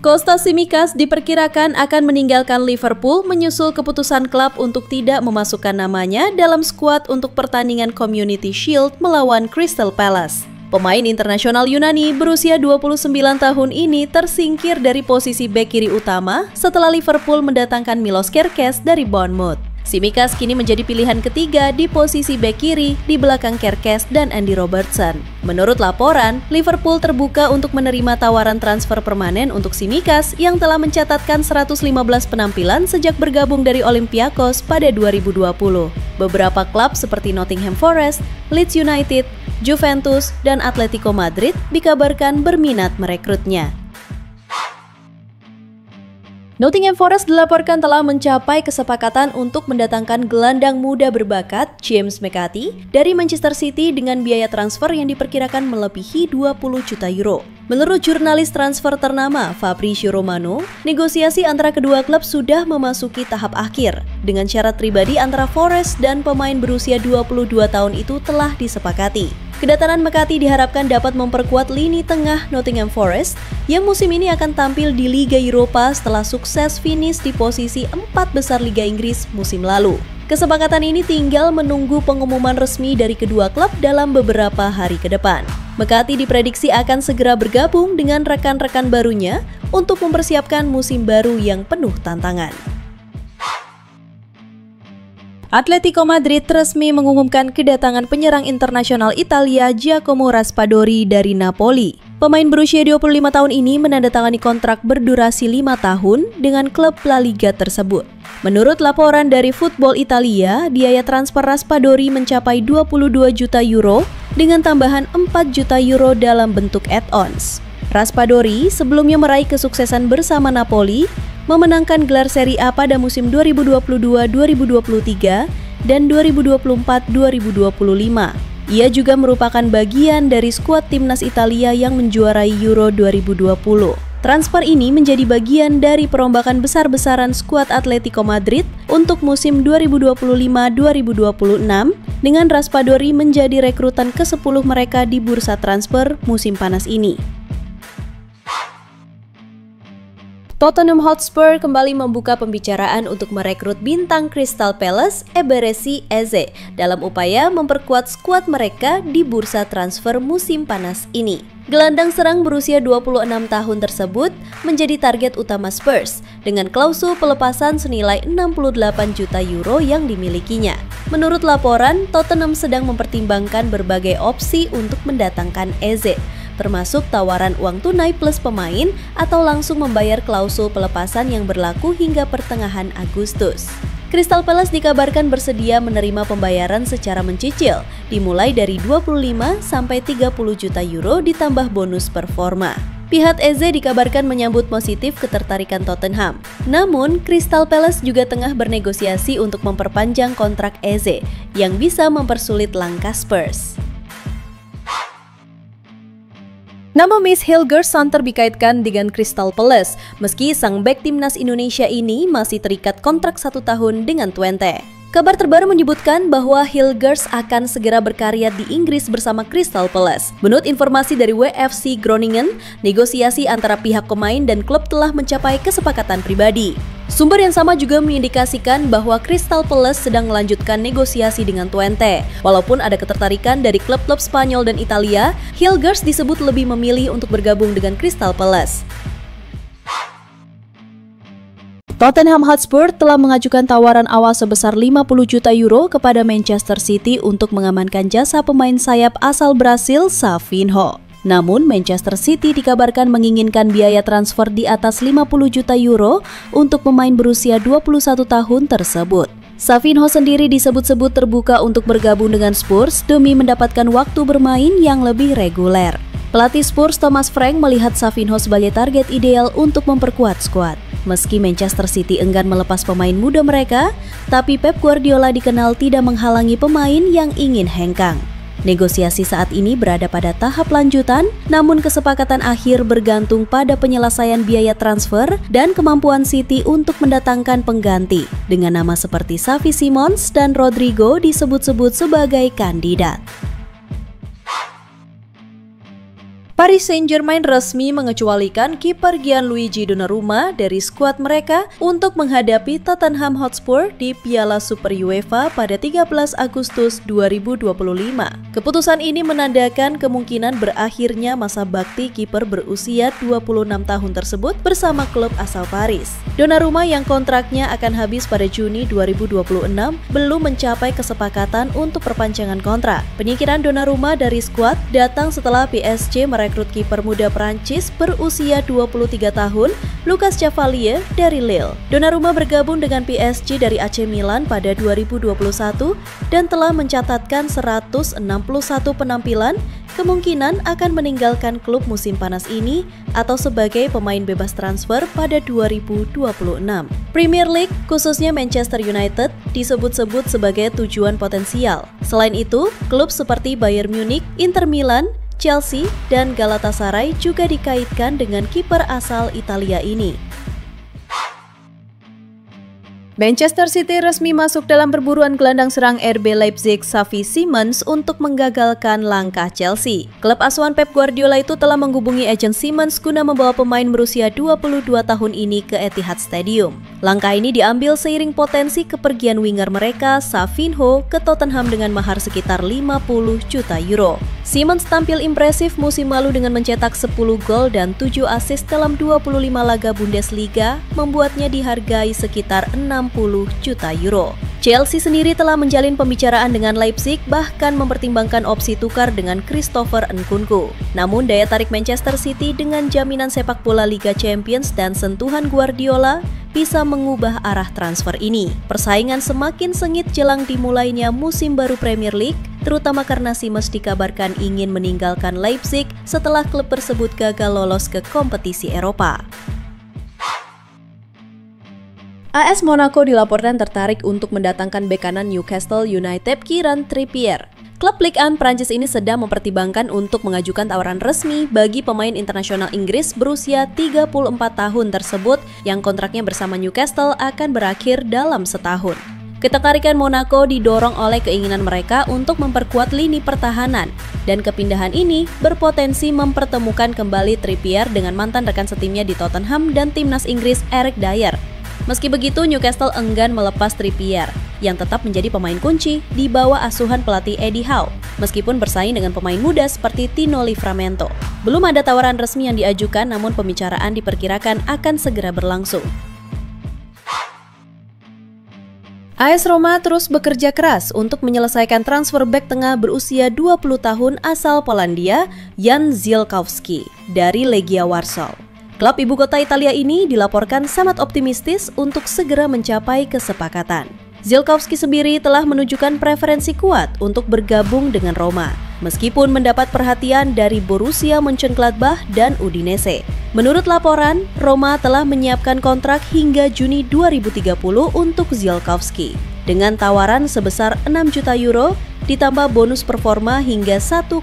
Kostas Tsimikas diperkirakan akan meninggalkan Liverpool menyusul keputusan klub untuk tidak memasukkan namanya dalam skuad untuk pertandingan Community Shield melawan Crystal Palace. Pemain internasional Yunani berusia 29 tahun ini tersingkir dari posisi bek kiri utama setelah Liverpool mendatangkan Milos Kerkez dari Bournemouth. Tsimikas kini menjadi pilihan ketiga di posisi bek kiri di belakang Kerkez dan Andy Robertson. Menurut laporan, Liverpool terbuka untuk menerima tawaran transfer permanen untuk Tsimikas yang telah mencatatkan 115 penampilan sejak bergabung dari Olympiakos pada 2020. Beberapa klub seperti Nottingham Forest, Leeds United, Juventus, dan Atletico Madrid dikabarkan berminat merekrutnya. Nottingham Forest dilaporkan telah mencapai kesepakatan untuk mendatangkan gelandang muda berbakat James McCarthy dari Manchester City dengan biaya transfer yang diperkirakan melebihi 20 juta euro. Menurut jurnalis transfer ternama Fabrizio Romano, negosiasi antara kedua klub sudah memasuki tahap akhir. Dengan syarat pribadi antara Forest dan pemain berusia 22 tahun itu telah disepakati. Kedatangan McCarthy diharapkan dapat memperkuat lini tengah Nottingham Forest yang musim ini akan tampil di Liga Eropa setelah sukses finish di posisi 4 besar Liga Inggris musim lalu. Kesepakatan ini tinggal menunggu pengumuman resmi dari kedua klub dalam beberapa hari ke depan. McCarthy diprediksi akan segera bergabung dengan rekan-rekan barunya untuk mempersiapkan musim baru yang penuh tantangan. Atletico Madrid resmi mengumumkan kedatangan penyerang internasional Italia Giacomo Raspadori dari Napoli. Pemain berusia 25 tahun ini menandatangani kontrak berdurasi 5 tahun dengan klub La Liga tersebut. Menurut laporan dari Football Italia, biaya transfer Raspadori mencapai 22 juta euro dengan tambahan 4 juta euro dalam bentuk add-ons. Raspadori sebelumnya meraih kesuksesan bersama Napoli, memenangkan gelar Serie A pada musim 2022-2023 dan 2024-2025. Ia juga merupakan bagian dari skuad timnas Italia yang menjuarai Euro 2020. Transfer ini menjadi bagian dari perombakan besar-besaran skuad Atletico Madrid untuk musim 2025-2026 dengan Raspadori menjadi rekrutan ke-10 mereka di bursa transfer musim panas ini. Tottenham Hotspur kembali membuka pembicaraan untuk merekrut bintang Crystal Palace Eberechi Eze dalam upaya memperkuat skuad mereka di bursa transfer musim panas ini. Gelandang serang berusia 26 tahun tersebut menjadi target utama Spurs dengan klausul pelepasan senilai 68 juta euro yang dimilikinya. Menurut laporan, Tottenham sedang mempertimbangkan berbagai opsi untuk mendatangkan Eze, termasuk tawaran uang tunai plus pemain atau langsung membayar klausul pelepasan yang berlaku hingga pertengahan Agustus. Crystal Palace dikabarkan bersedia menerima pembayaran secara mencicil, dimulai dari 25 sampai 30 juta euro ditambah bonus performa. Pihak Eze dikabarkan menyambut positif ketertarikan Tottenham. Namun, Crystal Palace juga tengah bernegosiasi untuk memperpanjang kontrak Eze yang bisa mempersulit langkah Spurs. Nama Miss Hilgersson dikaitkan dengan Crystal Palace, meski sang bek timnas Indonesia ini masih terikat kontrak 1 tahun dengan Twente. Kabar terbaru menyebutkan bahwa Hilgers akan segera berkarya di Inggris bersama Crystal Palace. Menurut informasi dari WFC Groningen, negosiasi antara pihak pemain dan klub telah mencapai kesepakatan pribadi. Sumber yang sama juga mengindikasikan bahwa Crystal Palace sedang melanjutkan negosiasi dengan Twente. Walaupun ada ketertarikan dari klub-klub Spanyol dan Italia, Hilgers disebut lebih memilih untuk bergabung dengan Crystal Palace. Tottenham Hotspur telah mengajukan tawaran awal sebesar 50 juta euro kepada Manchester City untuk mengamankan jasa pemain sayap asal Brasil Savinho. Namun, Manchester City dikabarkan menginginkan biaya transfer di atas 50 juta euro untuk pemain berusia 21 tahun tersebut. Savinho sendiri disebut-sebut terbuka untuk bergabung dengan Spurs demi mendapatkan waktu bermain yang lebih reguler. Pelatih Spurs Thomas Frank melihat Savinho sebagai target ideal untuk memperkuat skuad. Meski Manchester City enggan melepas pemain muda mereka, tapi Pep Guardiola dikenal tidak menghalangi pemain yang ingin hengkang. Negosiasi saat ini berada pada tahap lanjutan, namun kesepakatan akhir bergantung pada penyelesaian biaya transfer dan kemampuan City untuk mendatangkan pengganti, dengan nama seperti Xavi Simons dan Rodrigo disebut-sebut sebagai kandidat. Paris Saint-Germain resmi mengecualikan kiper Gianluigi Donnarumma dari skuad mereka untuk menghadapi Tottenham Hotspur di Piala Super UEFA pada 13 Agustus 2025. Keputusan ini menandakan kemungkinan berakhirnya masa bakti kiper berusia 26 tahun tersebut bersama klub asal Paris. Donnarumma yang kontraknya akan habis pada Juni 2026 belum mencapai kesepakatan untuk perpanjangan kontrak. Penyingkiran Donnarumma dari skuad datang setelah PSG merekrut kiper muda Prancis berusia 23 tahun, Lucas Chevalier dari Lille. Donnarumma bergabung dengan PSG dari AC Milan pada 2021 dan telah mencatatkan 161 penampilan, kemungkinan akan meninggalkan klub musim panas ini atau sebagai pemain bebas transfer pada 2026. Premier League, khususnya Manchester United, disebut-sebut sebagai tujuan potensial. Selain itu, klub seperti Bayern Munich, Inter Milan, Chelsea, dan Galatasaray juga dikaitkan dengan kiper asal Italia ini. Manchester City resmi masuk dalam perburuan gelandang serang RB Leipzig Xavi Simons untuk menggagalkan langkah Chelsea. Klub asuhan Pep Guardiola itu telah menghubungi agen Simons guna membawa pemain berusia 22 tahun ini ke Etihad Stadium. Langkah ini diambil seiring potensi kepergian winger mereka, Savinho, ke Tottenham dengan mahar sekitar 50 juta euro. Simons tampil impresif musim lalu dengan mencetak 10 gol dan 7 assist dalam 25 laga Bundesliga, membuatnya dihargai sekitar 60 juta euro. Chelsea sendiri telah menjalin pembicaraan dengan Leipzig, bahkan mempertimbangkan opsi tukar dengan Christopher Nkunku. Namun daya tarik Manchester City dengan jaminan sepak bola Liga Champions dan sentuhan Guardiola bisa mengubah arah transfer ini. Persaingan semakin sengit jelang dimulainya musim baru Premier League, terutama karena Simons dikabarkan ingin meninggalkan Leipzig setelah klub tersebut gagal lolos ke kompetisi Eropa. AS Monaco dilaporkan tertarik untuk mendatangkan bek kanan Newcastle United Kieran Trippier. Klub Ligue 1 Prancis ini sedang mempertimbangkan untuk mengajukan tawaran resmi bagi pemain internasional Inggris berusia 34 tahun tersebut yang kontraknya bersama Newcastle akan berakhir dalam setahun. Ketertarikan Monaco didorong oleh keinginan mereka untuk memperkuat lini pertahanan, dan kepindahan ini berpotensi mempertemukan kembali Trippier dengan mantan rekan setimnya di Tottenham dan timnas Inggris Eric Dyer. Meski begitu, Newcastle enggan melepas Trippier, yang tetap menjadi pemain kunci di bawah asuhan pelatih Eddie Howe, meskipun bersaing dengan pemain muda seperti Tino Livramento. Belum ada tawaran resmi yang diajukan, namun pembicaraan diperkirakan akan segera berlangsung. AS Roma terus bekerja keras untuk menyelesaikan transfer bek tengah berusia 20 tahun asal Polandia, Jan Zielkowski, dari Legia Warsaw. Klub ibu kota Italia ini dilaporkan sangat optimistis untuk segera mencapai kesepakatan. Zielkowski sendiri telah menunjukkan preferensi kuat untuk bergabung dengan Roma, meskipun mendapat perhatian dari Borussia Mönchengladbach dan Udinese. Menurut laporan, Roma telah menyiapkan kontrak hingga Juni 2030 untuk Zielkowski, dengan tawaran sebesar 6 juta euro ditambah bonus performa hingga 1,5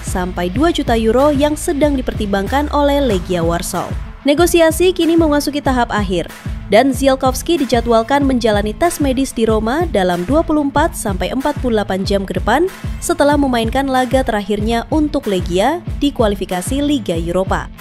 sampai 2 juta euro yang sedang dipertimbangkan oleh Legia Warsaw. Negosiasi kini memasuki tahap akhir, dan Zielkowski dijadwalkan menjalani tes medis di Roma dalam 24 sampai 48 jam ke depan setelah memainkan laga terakhirnya untuk Legia di kualifikasi Liga Eropa.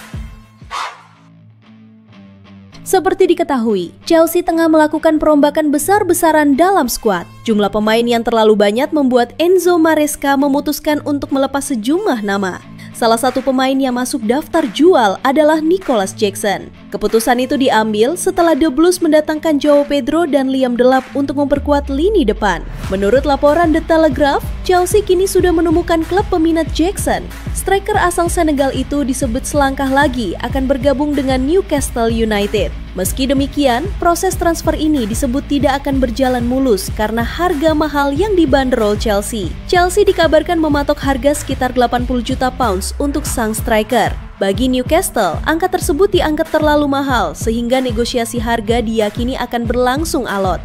Seperti diketahui, Chelsea tengah melakukan perombakan besar-besaran dalam skuad. Jumlah pemain yang terlalu banyak membuat Enzo Maresca memutuskan untuk melepas sejumlah nama. Salah satu pemain yang masuk daftar jual adalah Nicolas Jackson. Keputusan itu diambil setelah The Blues mendatangkan João Pedro dan Liam Delap untuk memperkuat lini depan. Menurut laporan The Telegraph, Chelsea kini sudah menemukan klub peminat Jackson. Striker asal Senegal itu disebut selangkah lagi akan bergabung dengan Newcastle United. Meski demikian, proses transfer ini disebut tidak akan berjalan mulus karena harga mahal yang dibanderol Chelsea. Chelsea dikabarkan mematok harga sekitar 80 juta pounds untuk sang striker. Bagi Newcastle, angka tersebut dianggap terlalu mahal sehingga negosiasi harga diyakini akan berlangsung alot.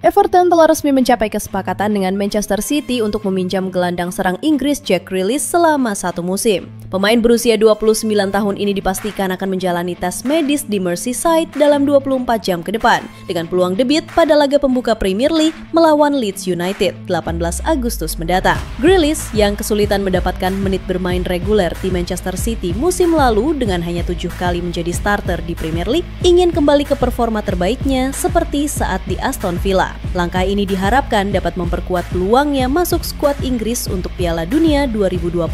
Everton telah resmi mencapai kesepakatan dengan Manchester City untuk meminjam gelandang serang Inggris Jack Grealish selama 1 musim. Pemain berusia 29 tahun ini dipastikan akan menjalani tes medis di Merseyside dalam 24 jam ke depan, dengan peluang debut pada laga pembuka Premier League melawan Leeds United 18 Agustus mendatang. Grealish yang kesulitan mendapatkan menit bermain reguler di Manchester City musim lalu dengan hanya 7 kali menjadi starter di Premier League, ingin kembali ke performa terbaiknya seperti saat di Aston Villa. Langkah ini diharapkan dapat memperkuat peluangnya masuk skuad Inggris untuk Piala Dunia 2026.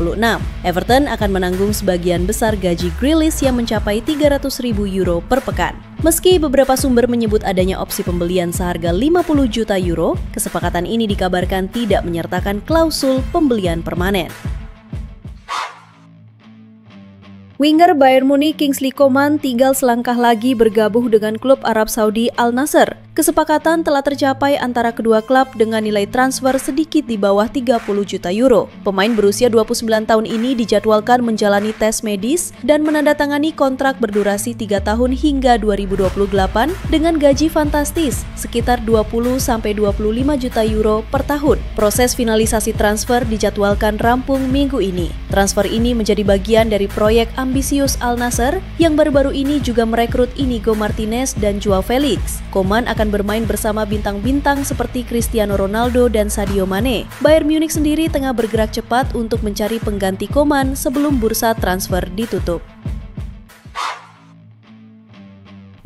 Everton akan menanggung sebagian besar gaji Grealish yang mencapai 300.000 euro per pekan. Meski beberapa sumber menyebut adanya opsi pembelian seharga 50 juta euro, kesepakatan ini dikabarkan tidak menyertakan klausul pembelian permanen. Winger Bayern Munich Kingsley Coman tinggal selangkah lagi bergabung dengan klub Arab Saudi Al Nassr. Kesepakatan telah tercapai antara kedua klub dengan nilai transfer sedikit di bawah 30 juta euro. Pemain berusia 29 tahun ini dijadwalkan menjalani tes medis dan menandatangani kontrak berdurasi 3 tahun hingga 2028 dengan gaji fantastis sekitar 20-25 juta euro per tahun. Proses finalisasi transfer dijadwalkan rampung minggu ini. Transfer ini menjadi bagian dari proyek ambisius Al Nassr yang baru-baru ini juga merekrut Inigo Martinez dan Joao Felix. Coman akan bermain bersama bintang-bintang seperti Cristiano Ronaldo dan Sadio Mane. Bayern Munich sendiri tengah bergerak cepat untuk mencari pengganti Coman sebelum bursa transfer ditutup.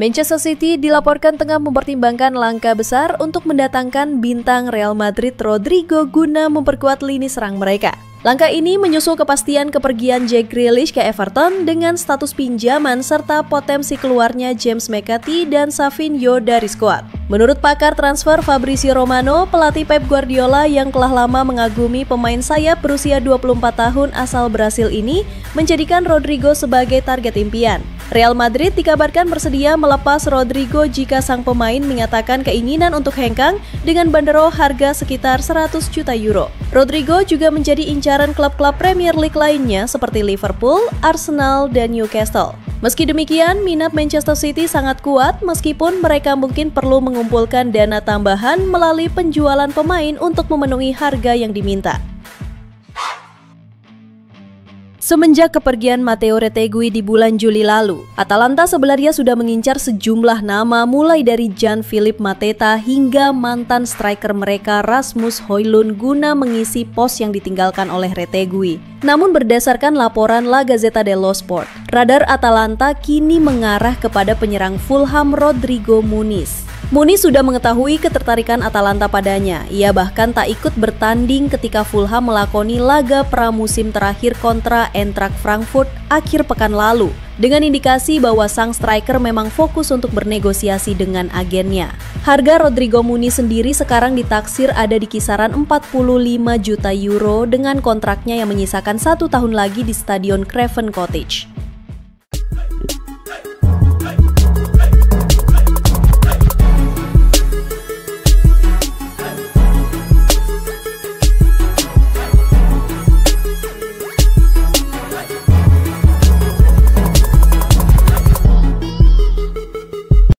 Manchester City dilaporkan tengah mempertimbangkan langkah besar untuk mendatangkan bintang Real Madrid Rodrigo guna memperkuat lini serang mereka. Langkah ini menyusul kepastian kepergian Jack Grealish ke Everton dengan status pinjaman serta potensi keluarnya James McCarthy dan Savinho dari skuad. Menurut pakar transfer Fabrizio Romano, pelatih Pep Guardiola yang telah lama mengagumi pemain sayap berusia 24 tahun asal Brasil ini menjadikan Rodrigo sebagai target impian. Real Madrid dikabarkan bersedia melepas Rodrigo jika sang pemain menyatakan keinginan untuk hengkang dengan banderol harga sekitar 100 juta euro. Rodrigo juga menjadi incaran klub-klub Premier League lainnya seperti Liverpool, Arsenal, dan Newcastle. Meski demikian, minat Manchester City sangat kuat meskipun mereka mungkin perlu mengumpulkan dana tambahan melalui penjualan pemain untuk memenuhi harga yang diminta. Semenjak kepergian Matteo Retegui di bulan Juli lalu, Atalanta sebenarnya sudah mengincar sejumlah nama mulai dari Jan-Philipp Mateta hingga mantan striker mereka Rasmus Højlund guna mengisi pos yang ditinggalkan oleh Retegui. Namun berdasarkan laporan La Gazzetta dello Sport, radar Atalanta kini mengarah kepada penyerang Fulham Rodrigo Muniz. Muniz sudah mengetahui ketertarikan Atalanta padanya. Ia bahkan tak ikut bertanding ketika Fulham melakoni laga pramusim terakhir kontra Eintracht Frankfurt akhir pekan lalu, dengan indikasi bahwa sang striker memang fokus untuk bernegosiasi dengan agennya. Harga Rodrigo Muniz sendiri sekarang ditaksir ada di kisaran 45 juta euro dengan kontraknya yang menyisakan 1 tahun lagi di Stadion Craven Cottage.